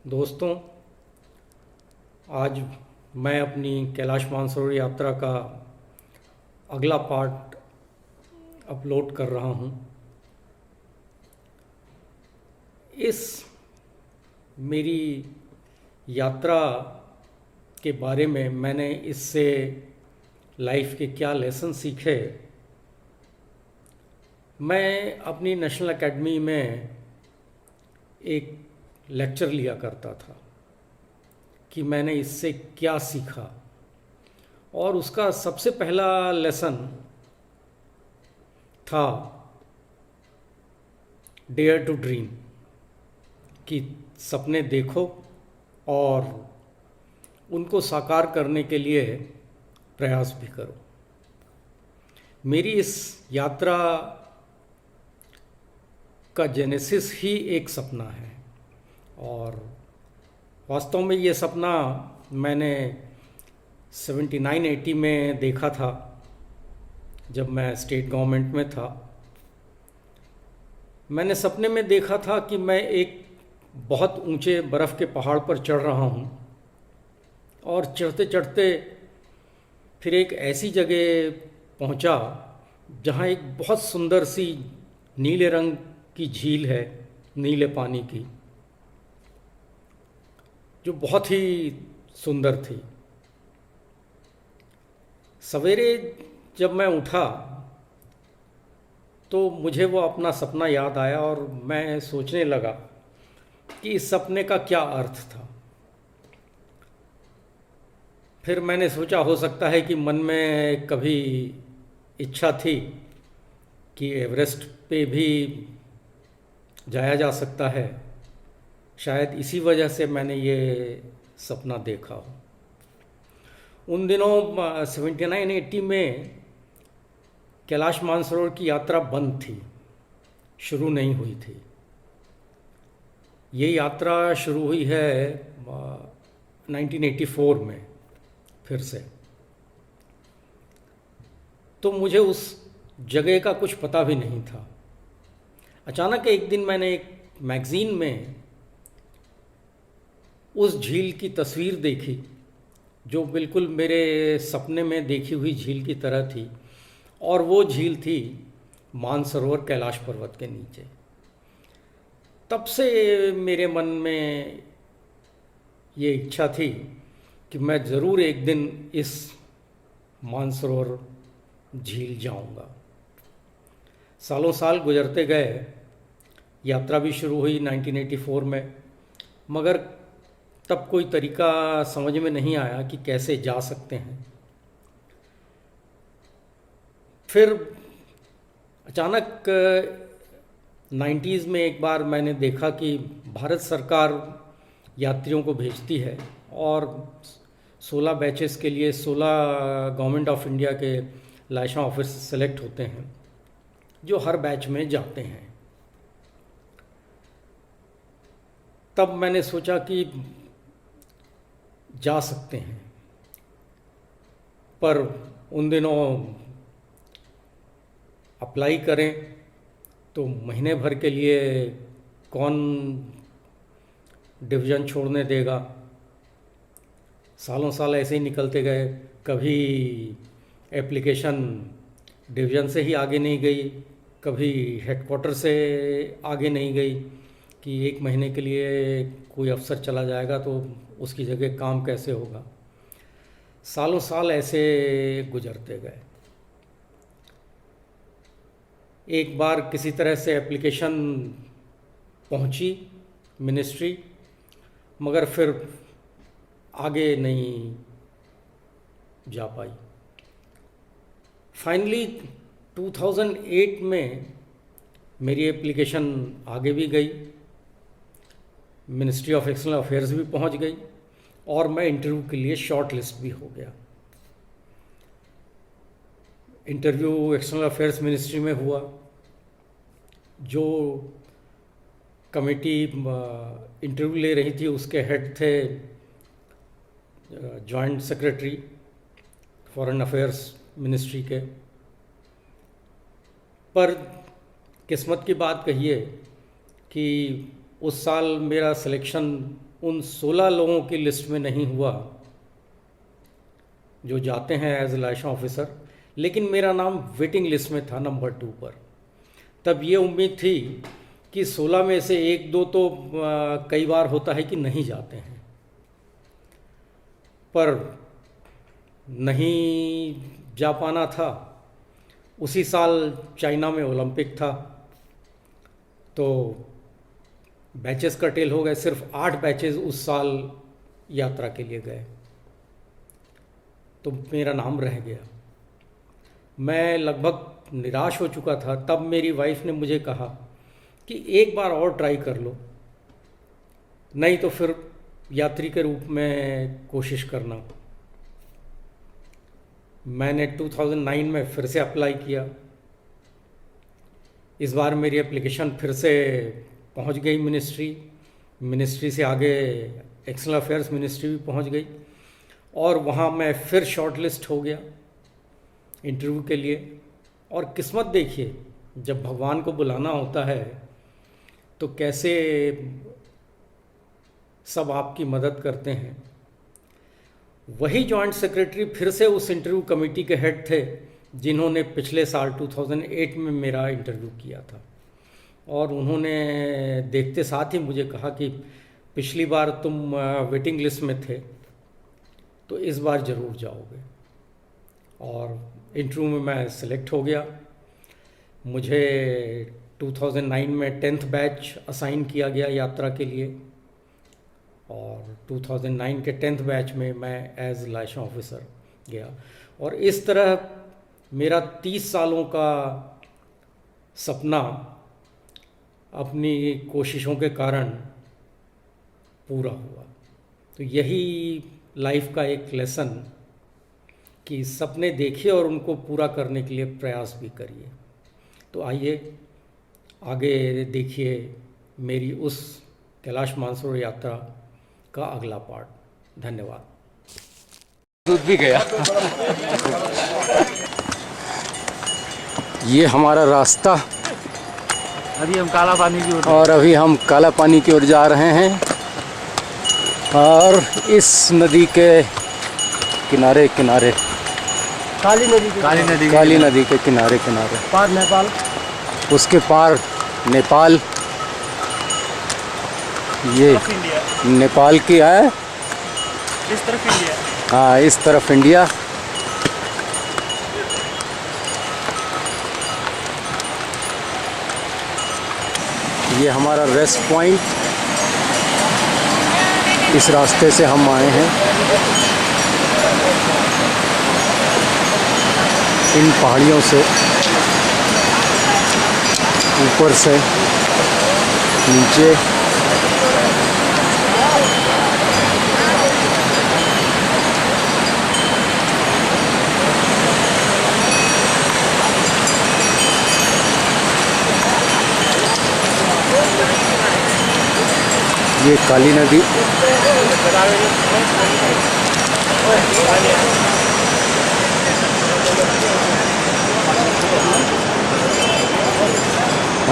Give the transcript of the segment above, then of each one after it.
दोस्तों, आज मैं अपनी कैलाश मानसरोवर यात्रा का अगला पार्ट अपलोड कर रहा हूँ। इस मेरी यात्रा के बारे में मैंने इससे लाइफ के क्या लेसन सीखे, मैं अपनी नेशनल एकेडमी में एक लेक्चर लिया करता था कि मैंने इससे क्या सीखा, और उसका सबसे पहला लेसन था डेयर टू ड्रीम, कि सपने देखो और उनको साकार करने के लिए प्रयास भी करो। मेरी इस यात्रा का जेनेसिस ही एक सपना है, और वास्तव में ये सपना मैंने 79-80 में देखा था, जब मैं स्टेट गवर्नमेंट में था। मैंने सपने में देखा था कि मैं एक बहुत ऊंचे बर्फ़ के पहाड़ पर चढ़ रहा हूँ, और चढ़ते चढ़ते फिर एक ऐसी जगह पहुँचा जहाँ एक बहुत सुंदर सी नीले रंग की झील है, नीले पानी की, जो बहुत ही सुंदर थी। सवेरे जब मैं उठा तो मुझे वो अपना सपना याद आया, और मैं सोचने लगा कि इस सपने का क्या अर्थ था। फिर मैंने सोचा, हो सकता है कि मन में कभी इच्छा थी कि एवरेस्ट पे भी जाया जा सकता है, शायद इसी वजह से मैंने ये सपना देखा हो। उन दिनों 79-80 में कैलाश मानसरोवर की यात्रा बंद थी, शुरू नहीं हुई थी। ये यात्रा शुरू हुई है 1984 में फिर से। तो मुझे उस जगह का कुछ पता भी नहीं था। अचानक एक दिन मैंने एक मैगज़ीन में उस झील की तस्वीर देखी, जो बिल्कुल मेरे सपने में देखी हुई झील की तरह थी, और वो झील थी मानसरोवर कैलाश पर्वत के नीचे। तब से मेरे मन में ये इच्छा थी कि मैं ज़रूर एक दिन इस मानसरोवर झील जाऊंगा। सालों साल गुजरते गए, यात्रा भी शुरू हुई 1984 में, मगर तब कोई तरीका समझ में नहीं आया कि कैसे जा सकते हैं। फिर अचानक 90s में एक बार मैंने देखा कि भारत सरकार यात्रियों को भेजती है, और 16 बैचेस के लिए 16 गवर्नमेंट ऑफ इंडिया के लाइसेंस ऑफिसर सेलेक्ट होते हैं, जो हर बैच में जाते हैं। तब मैंने सोचा कि जा सकते हैं, पर उन दिनों अप्लाई करें तो महीने भर के लिए कौन डिवीज़न छोड़ने देगा। सालों साल ऐसे ही निकलते गए, कभी एप्लीकेशन डिवीज़न से ही आगे नहीं गई, कभी हेडक्वार्टर से आगे नहीं गई कि एक महीने के लिए कोई अफसर चला जाएगा तो उसकी जगह काम कैसे होगा। सालों साल ऐसे गुजरते गए। एक बार किसी तरह से एप्लीकेशन पहुंची मिनिस्ट्री, मगर फिर आगे नहीं जा पाई। फाइनली 2008 में मेरी एप्लीकेशन आगे भी गई, मिनिस्ट्री ऑफ एक्सटर्नल अफेयर्स भी पहुंच गई, और मैं इंटरव्यू के लिए शॉर्ट लिस्ट भी हो गया। इंटरव्यू एक्सटर्नल अफेयर्स मिनिस्ट्री में हुआ। जो कमेटी इंटरव्यू ले रही थी उसके हेड थे joint secretary foreign affairs ministry के। पर किस्मत की बात कहिए कि उस साल मेरा सिलेक्शन उन 16 लोगों की लिस्ट में नहीं हुआ जो जाते हैं एज लाइसेंस ऑफिसर, लेकिन मेरा नाम वेटिंग लिस्ट में था नंबर 2 पर। तब ये उम्मीद थी कि 16 में से एक दो तो कई बार होता है कि नहीं जाते हैं, पर नहीं जा पाना था। उसी साल चाइना में ओलंपिक था, तो बैचेस कर्टेल हो गए। सिर्फ 8 बैचेस उस साल यात्रा के लिए गए, तो मेरा नाम रह गया। मैं लगभग निराश हो चुका था। तब मेरी वाइफ ने मुझे कहा कि एक बार और ट्राई कर लो, नहीं तो फिर यात्री के रूप में कोशिश करना। मैंने 2009 में फिर से अप्लाई किया। इस बार मेरी एप्लीकेशन फिर से पहुंच गई मिनिस्ट्री से आगे एक्सटर्नल अफेयर्स मिनिस्ट्री भी पहुंच गई, और वहाँ मैं फिर शॉर्टलिस्ट हो गया इंटरव्यू के लिए। और किस्मत देखिए, जब भगवान को बुलाना होता है तो कैसे सब आपकी मदद करते हैं। वही जॉइंट सेक्रेटरी फिर से उस इंटरव्यू कमेटी के हेड थे जिन्होंने पिछले साल 2008 में मेरा इंटरव्यू किया था, और उन्होंने देखते साथ ही मुझे कहा कि पिछली बार तुम वेटिंग लिस्ट में थे, तो इस बार ज़रूर जाओगे। और इंटरव्यू में मैं सिलेक्ट हो गया। मुझे 2009 में 10th बैच असाइन किया गया यात्रा के लिए, और 2009 के 10th बैच में मैं एज लाइसेंस ऑफिसर गया। और इस तरह मेरा 30 सालों का सपना अपनी कोशिशों के कारण पूरा हुआ। तो यही लाइफ का एक लेसन कि सपने देखिए और उनको पूरा करने के लिए प्रयास भी करिए। तो आइए आगे देखिए मेरी उस कैलाश मानसरोवर यात्रा का अगला पार्ट। धन्यवाद। दूध भी गया। ये हमारा रास्ता, अभी हम काला पानी की ओर, और अभी हम काला पानी की ओर जा रहे हैं। और इस नदी के किनारे किनारे, काली नदी के किनारे किनारे पार नेपाल, उसके पार नेपाल। ये नेपाल की है, इस तरफ इंडिया। हाँ, इस तरफ इंडिया। ये हमारा रेस्ट पॉइंट, इस रास्ते से हम आए हैं। इन पहाड़ियों से ऊपर से नीचे। ये काली नदी,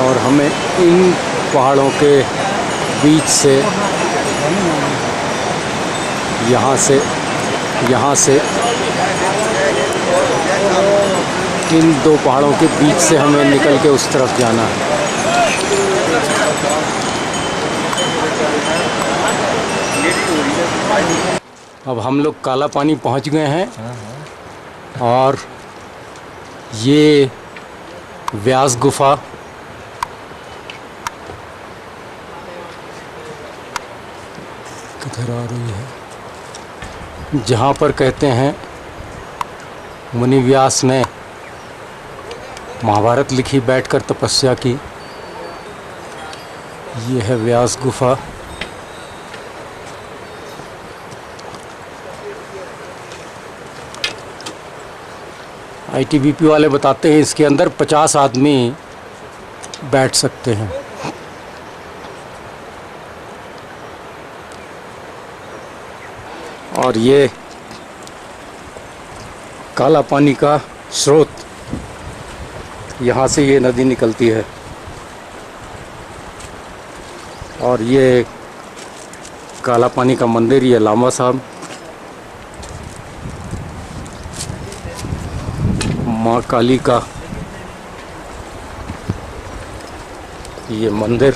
और हमें इन पहाड़ों के बीच से यहाँ से इन दो पहाड़ों के बीच से हमें निकल के उस तरफ जाना है। अब हम लोग काला पानी पहुंच गए हैं, और ये व्यास गुफा किधर आ रही है, जहाँ पर कहते हैं मुनि व्यास ने महाभारत लिखी, बैठकर तपस्या की। ये है व्यास गुफा। आईटीबीपी वाले बताते हैं इसके अंदर 50 आदमी बैठ सकते हैं। और ये काला पानी का स्रोत, यहाँ से ये नदी निकलती है। और ये काला पानी का मंदिर, ये लांबा साहब, माँ काली का ये मंदिर।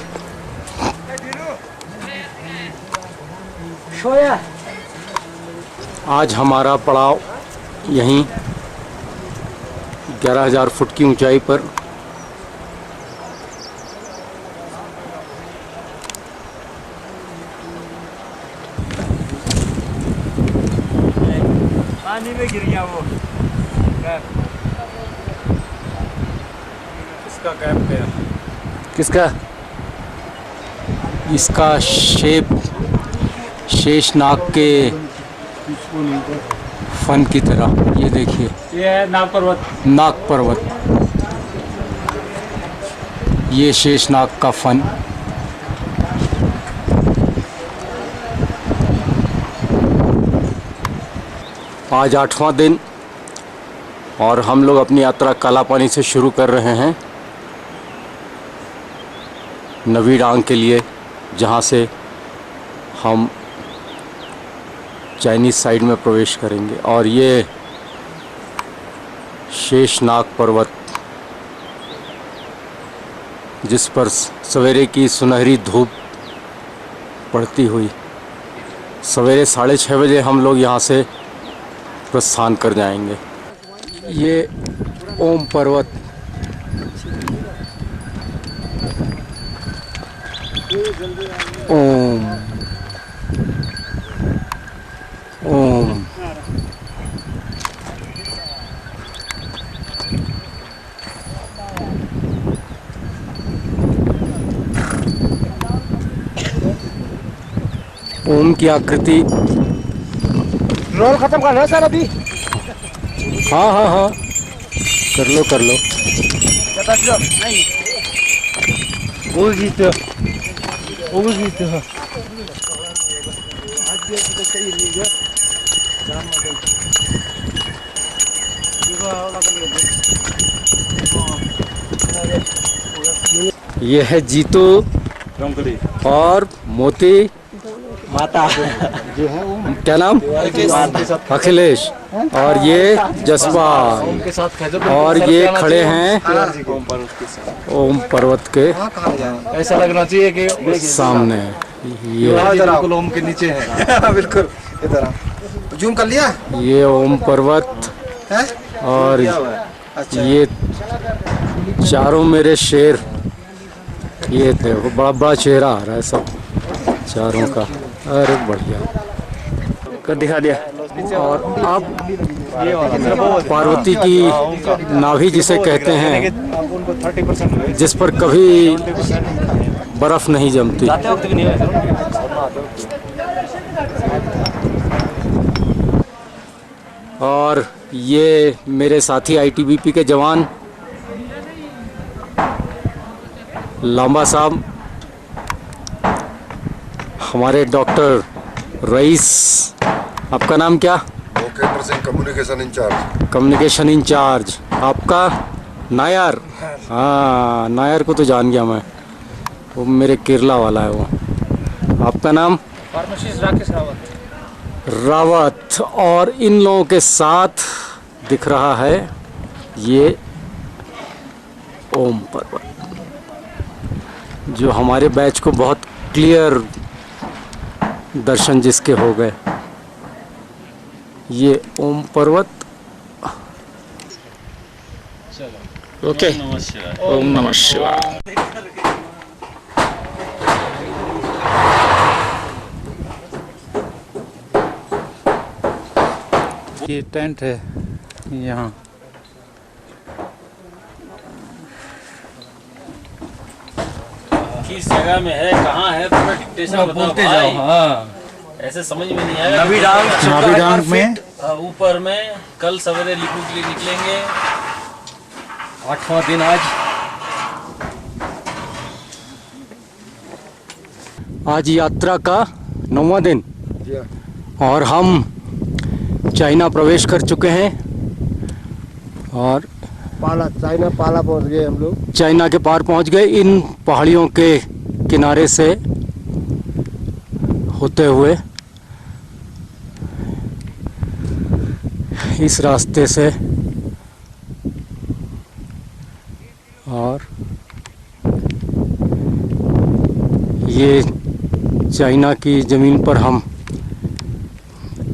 आज हमारा पड़ाव यहीं 11,000 फुट की ऊंचाई पर पानी में गिर गया वो। इसका कैप गया। किसका? इसका शेप शेषनाग के फन की तरह। ये देखिए, ये है नाग पर्वत। नाग पर्वत, ये शेषनाग का फन। आज 8वां दिन और हम लोग अपनी यात्रा काला पानी से शुरू कर रहे हैं नवी डांग के लिए, जहाँ से हम चाइनीज़ साइड में प्रवेश करेंगे। और ये शेषनाग पर्वत, जिस पर सवेरे की सुनहरी धूप पड़ती हुई, सवेरे 6:30 बजे हम लोग यहाँ से प्रस्थान कर जाएंगे। ये ओम पर्वत, ओम ओम, ओम की आकृति। रोल खत्म करना है सर अभी। हाँ हाँ हाँ, कर लो कर लो। नहीं वो जीते, वो जीते हैं। ये है जीतू और मोती माता क्या नाम? अखिलेश। और ये जसपाल। के साथ और ये खड़े हैं ओम पर्वत के ऐसा लगना चाहिए कि सामने। ये बिल्कुल ओम के नीचे है। बिल्कुल इधर जूम कर लिया ये ओम पर्वत है। और अच्छा ये चारों मेरे शेर। ये देखो, बड़ा बड़ा चेहरा आ रहा है सब चारों का। अरे बढ़िया कर दिखा दिया। और अब पार्वती की नाभि जिसे कहते हैं, जिस पर कभी बर्फ नहीं जमती। और ये मेरे साथी आईटीबीपी के जवान लांबा साहब, हमारे डॉक्टर रईस। आपका नाम क्या? Lokendra Singh, communication incharge. Communication incharge. आपका? नायर। हाँ, नायर को तो जान गया मैं, वो मेरे केरला वाला है वो। आपका नाम? फार्मासिस्ट राकेश रावत। रावत। और इन लोगों के साथ दिख रहा है ये ओम पर्वत, जो हमारे बैच को बहुत क्लियर दर्शन जिसके हो गए। ये ओम पर्वत। ओके, ओम नमः शिवाय। ये टेंट है यहाँ। किस जगह में है, कहाँ है, पूरा डिक्टेशन बोलते जाओ। हाँ, ऐसे समझ में नहीं आएगा। नवी डांग में ऊपर में कल सवेरे लिखने के लिए निकलेंगे। 8वां दिन आज। आज यात्रा का 9वां दिन और हम चाइना प्रवेश कर चुके हैं और चाइना पाला पहुंच गए हम लोग। चाइना के पार पहुंच गए। इन पहाड़ियों के किनारे से होते हुए इस रास्ते से और ये चाइना की ज़मीन पर हम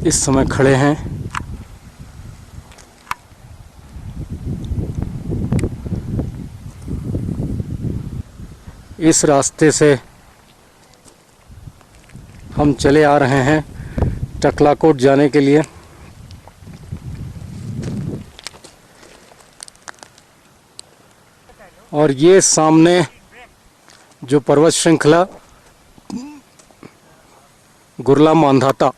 इस समय खड़े हैं। इस रास्ते से हम चले आ रहे हैं टकलाकोट जाने के लिए। और ये सामने जो पर्वत श्रृंखला गुरला मांधाता,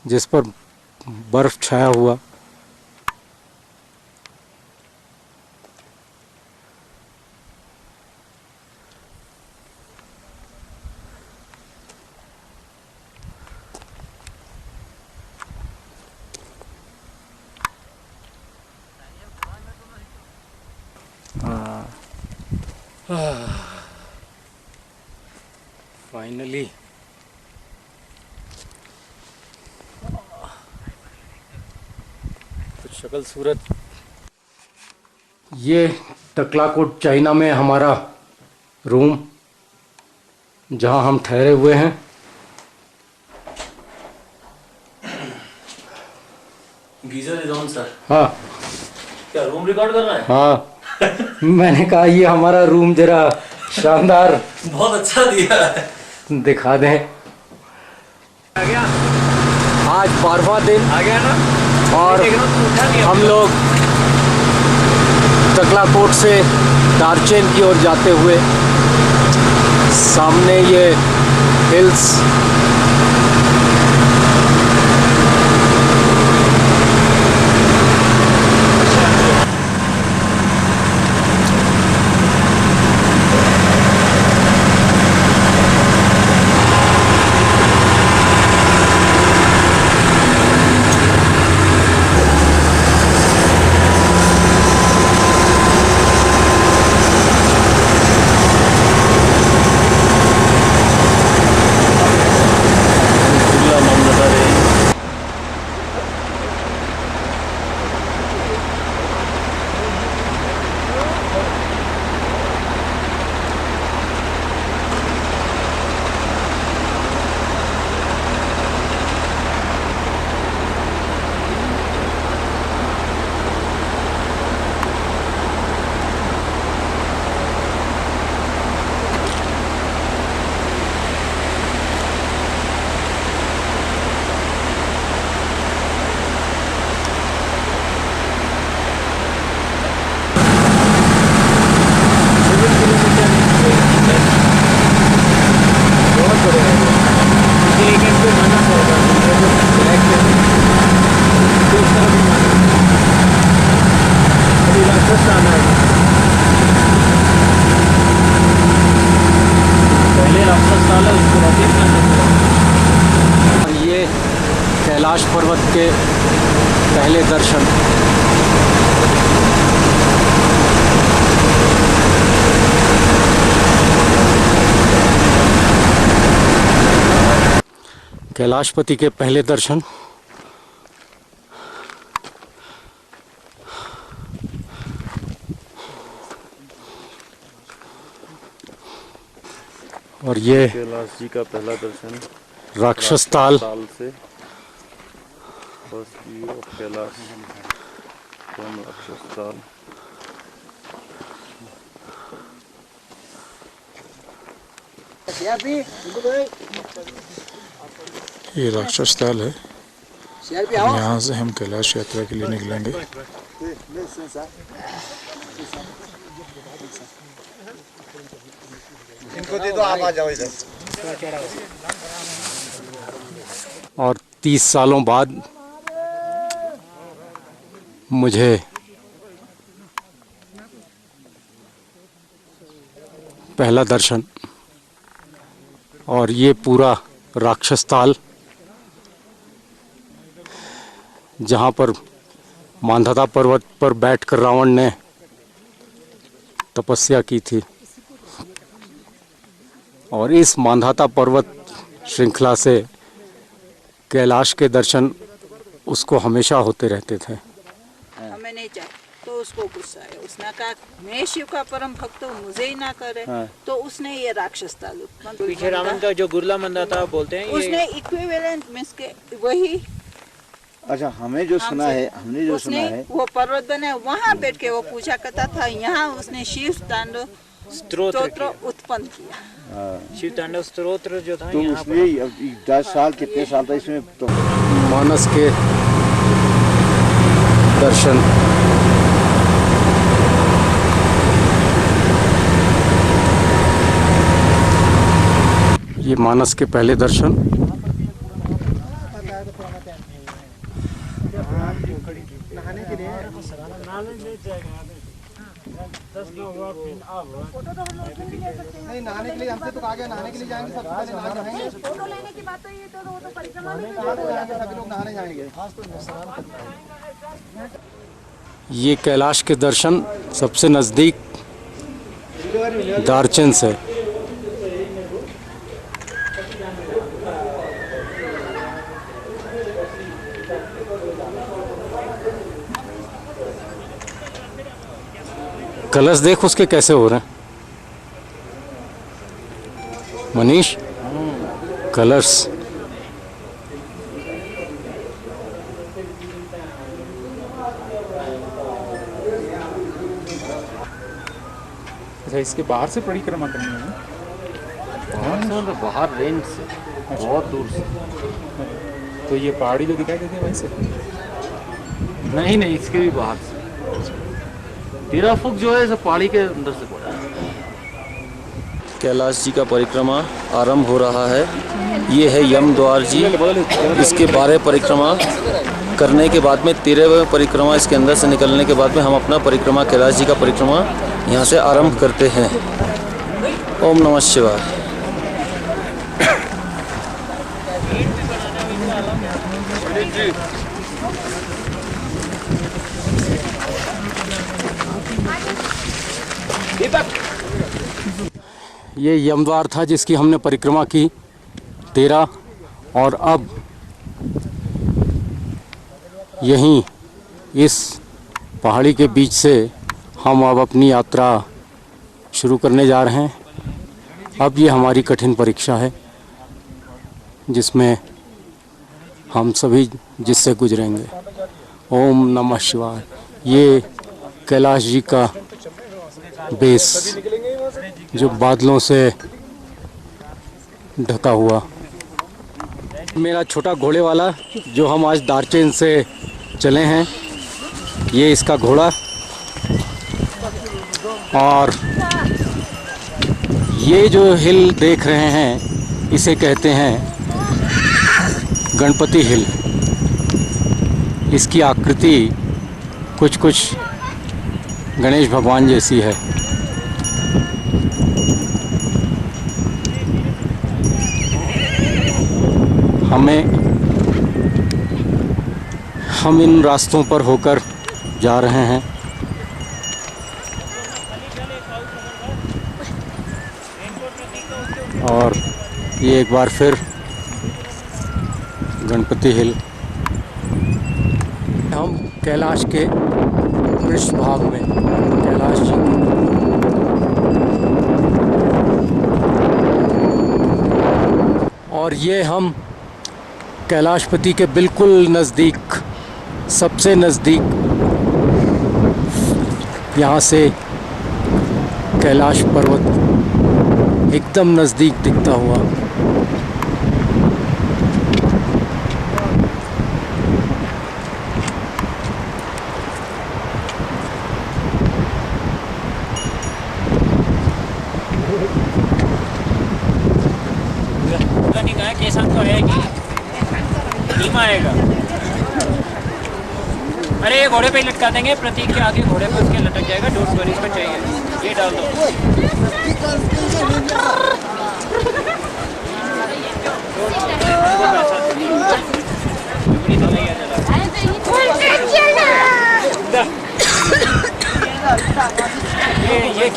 जिस पर बर्फ छाया हुआ फाइनली कुछ शक्ल सूरत। ये टकलाकोट चाइना में हमारा रूम जहां हम ठहरे हुए हैं। Geyser is on sir. हाँ क्या रूम रिकॉर्ड कर रहा है? हाँ मैंने कहा ये हमारा रूम जरा शानदार बहुत अच्छा दिया है। दिखा दें। आज 12वां दिन आ गया ना? और हम लोग टकलाकोट से दार्चेन की ओर जाते हुए सामने ये हिल्स कैलाश पर्वत के पहले दर्शन। कैलाशपति के पहले दर्शन। और ये कैलाश जी का पहला दर्शन राक्षस ताल से first view of Kailash from राक्षस ताल। ये राक्षस ताल है। यहाँ से हम कैलाश यात्रा के लिए निकलेंगे। इनको दे दो, आप आ जाओ इधर। और 30 सालों बाद मुझे पहला दर्शन। और ये पूरा राक्षस ताल जहाँ पर मांधाता पर्वत पर बैठकर रावण ने तपस्या की थी और इस मांधाता पर्वत श्रृंखला से कैलाश के दर्शन उसको हमेशा होते रहते थे। हमें नहीं चाहिए तो उसको गुस्सा है। उसने कहा मैं शिव का परम भक्त हूँ, मुझे ही ना करे। तो उसने ये राक्षस तालुक पीछे रावण का जो गुरला मंदाता बोलते हैं उसने इक्विवेलेंट मींस के वही अच्छा हमें जो सुना है, हमने जो सुना उसने है वो पर्वत बने वहाँ बैठ के वो पूजा करता था। यहाँ उसने शिव तांडव स्तोत्र उत्पन्न किया। शिव तांडव स्तोत्र जो था तो यहाँ उसमें अब 10 साल कितने साल था इसमें तो मानस के दर्शन ये मानस के पहले दर्शन नहीं नहाने के लिए हमसे तो कहा गया नहाने के लिए जाएंगे सबसे पहले नहाएंगे। फोटो लेने की बात तो ये तो वो तो परिक्रमा में सभी लोग नहाने जाएंगे। ये कैलाश के दर्शन सबसे नज़दीक दारचंद से। कलश देख उसके कैसे हो रहे हैं मनीष, कलर्स अच्छा इसके बाहर से परिक्रमा करनी है तो बाहर रेंज से बहुत दूर से। तो ये पहाड़ी जो दिखाई देती है वहीं से? नहीं नहीं, इसके भी बाहर से। तेरा फुक जो है सब पहाड़ी के अंदर से पड़ा है। कैलाश जी का परिक्रमा आरंभ हो रहा है। ये है यम द्वार जी। इसके 12 परिक्रमा करने के बाद में 13वें परिक्रमा इसके अंदर से निकलने के बाद में हम अपना परिक्रमा कैलाश जी का परिक्रमा यहाँ से आरंभ करते हैं। ओम नमः शिवाय। ये यमद्वार था जिसकी हमने परिक्रमा की 13 और अब यहीं इस पहाड़ी के बीच से हम अब अपनी यात्रा शुरू करने जा रहे हैं। अब ये हमारी कठिन परीक्षा है जिसमें हम सभी जिससे गुजरेंगे। ओम नमः शिवाय। ये कैलाश जी का बेस जो बादलों से ढका हुआ। मेरा छोटा घोड़े वाला जो हम आज दारचेन से चले हैं, ये इसका घोड़ा। और ये जो हिल देख रहे हैं इसे कहते हैं गणपति हिल। इसकी आकृति कुछ कुछ गणेश भगवान जैसी है। हम इन रास्तों पर होकर जा रहे हैं। और ये एक बार फिर गणपति हिल। हम कैलाश के पृष्ठभाग में कैलाश जी और ये हम कैलाशपति के बिल्कुल नज़दीक, सबसे नज़दीक, यहाँ से कैलाश पर्वत एकदम नज़दीक दिखता हुआ। कैसा तो है कि धीमा आएगा। अरे ये घोड़े पे ही लटका देंगे, प्रतीक के आगे घोड़े पे उसके लटक जाएगा। डोंट वरी, इसको चाहिए ये डाल दो।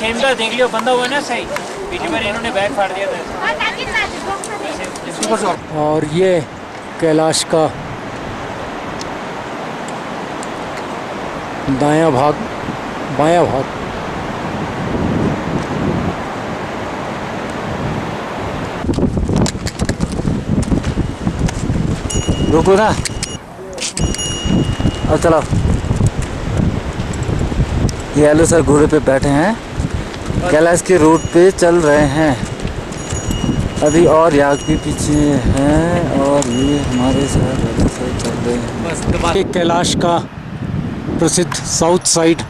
चेम्बर देख लियो, बंदा हुआ ना सही, पिछली बार इन्होंने बैग फाड़ दिया था। और ये कैलाश का दायां भाग, बायां भाग। रुको ना, अब चलो। ये आलू सर घोड़े पे बैठे हैं, कैलाश के रूट पे चल रहे हैं अभी, और याग भी पीछे हैं, और ये हमारे साथ चल रहे हैं। कैलाश का प्रसिद्ध साउथ साइड